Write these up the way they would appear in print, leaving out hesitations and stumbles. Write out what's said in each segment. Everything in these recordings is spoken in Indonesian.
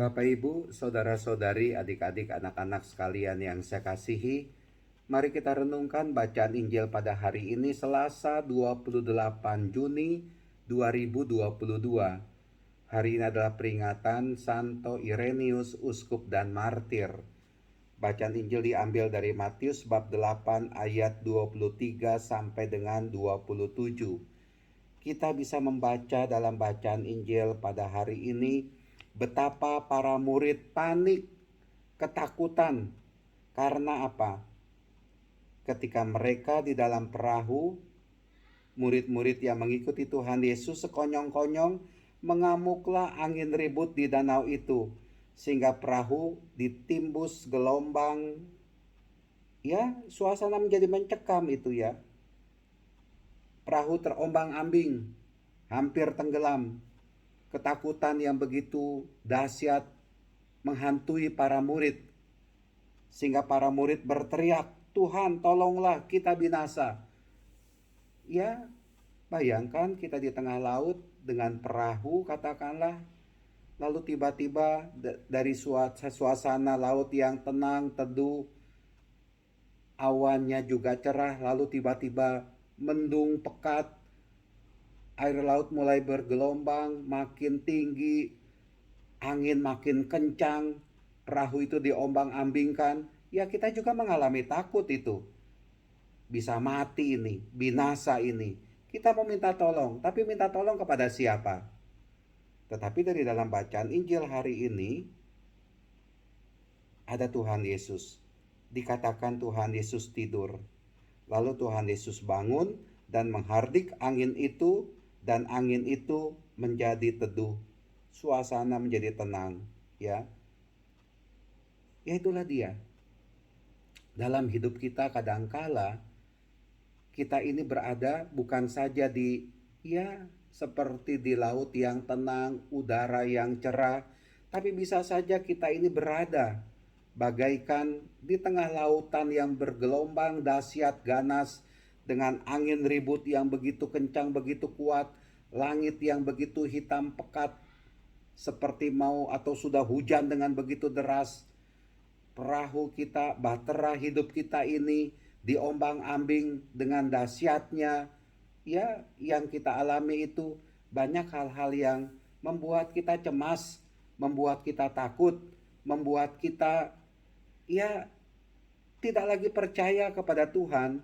Bapak Ibu, saudara-saudari, adik-adik, anak-anak sekalian yang saya kasihi, mari kita renungkan bacaan Injil pada hari ini Selasa 28 Juni 2022. Hari ini adalah peringatan Santo Ireneus, Uskup dan Martir. Bacaan Injil diambil dari Matius bab 8 ayat 23 sampai dengan 27. Kita bisa membaca dalam bacaan Injil pada hari ini betapa para murid panik, ketakutan. Karena apa? Ketika mereka di dalam perahu, murid-murid yang mengikuti Tuhan Yesus sekonyong-konyong mengamuklah angin ribut di danau itu, sehingga perahu ditimbus gelombang. Ya, suasana menjadi mencekam itu ya. Perahu terombang-ambing, hampir tenggelam. Ketakutan yang begitu dahsyat menghantui para murid, sehingga para murid berteriak, "Tuhan, tolonglah, kita binasa." Ya, bayangkan kita di tengah laut dengan perahu katakanlah, lalu tiba-tiba dari suasana laut yang tenang, teduh, awannya juga cerah, lalu tiba-tiba mendung pekat, air laut mulai bergelombang, makin tinggi, angin makin kencang, perahu itu diombang-ambingkan. Ya, kita juga mengalami takut itu. Bisa mati ini, binasa ini. Kita mau minta tolong, tapi minta tolong kepada siapa? Tetapi dari dalam bacaan Injil hari ini, ada Tuhan Yesus. Dikatakan Tuhan Yesus tidur. Lalu Tuhan Yesus bangun dan menghardik angin itu, dan angin itu menjadi teduh. Suasana menjadi tenang, ya. Ya, itulah dia. Dalam hidup kita kadangkala kita ini berada bukan saja di seperti di laut yang tenang, udara yang cerah, tapi bisa saja kita ini berada bagaikan di tengah lautan yang bergelombang dahsyat ganas, dengan angin ribut yang begitu kencang, begitu kuat, langit yang begitu hitam pekat, seperti mau atau sudah hujan dengan begitu deras. Perahu kita, bahtera hidup kita ini diombang-ambing dengan dahsyatnya. Ya, yang kita alami itu banyak hal-hal yang membuat kita cemas, membuat kita takut, membuat kita tidak lagi percaya kepada Tuhan,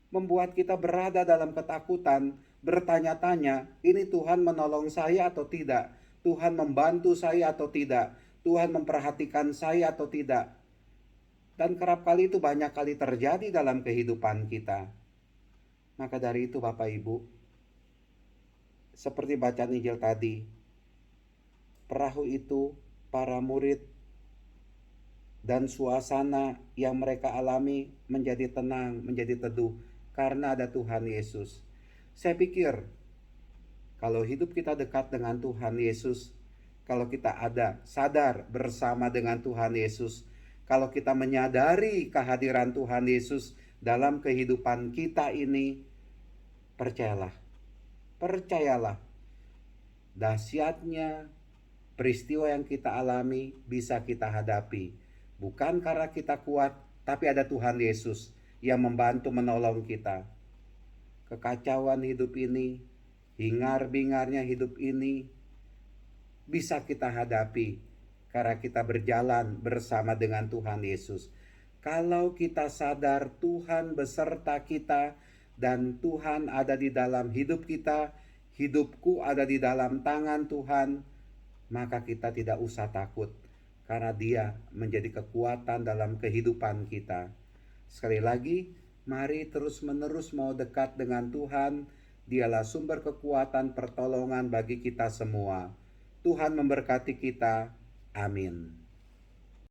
membuat kita berada dalam ketakutan, bertanya-tanya, ini Tuhan menolong saya atau tidak? Tuhan membantu saya atau tidak? Tuhan memperhatikan saya atau tidak? Dan kerap kali itu banyak kali terjadi dalam kehidupan kita. Maka dari itu Bapak Ibu, seperti bacaan Injil tadi, perahu itu, para murid, dan suasana yang mereka alami menjadi tenang, menjadi teduh, karena ada Tuhan Yesus. Saya pikir, kalau hidup kita dekat dengan Tuhan Yesus, kalau kita ada sadar bersama dengan Tuhan Yesus, kalau kita menyadari kehadiran Tuhan Yesus dalam kehidupan kita ini, percayalah, dahsyatnya peristiwa yang kita alami bisa kita hadapi. Bukan karena kita kuat, tapi ada Tuhan Yesus yang membantu menolong kita. Kekacauan hidup ini, hingar-bingarnya hidup ini bisa kita hadapi karena kita berjalan bersama dengan Tuhan Yesus. Kalau kita sadar Tuhan beserta kita dan Tuhan ada di dalam hidup kita, hidupku ada di dalam tangan Tuhan, maka kita tidak usah takut karena Dia menjadi kekuatan dalam kehidupan kita. Sekali lagi, mari terus-menerus mau dekat dengan Tuhan. Dialah sumber kekuatan pertolongan bagi kita semua. Tuhan memberkati kita. Amin.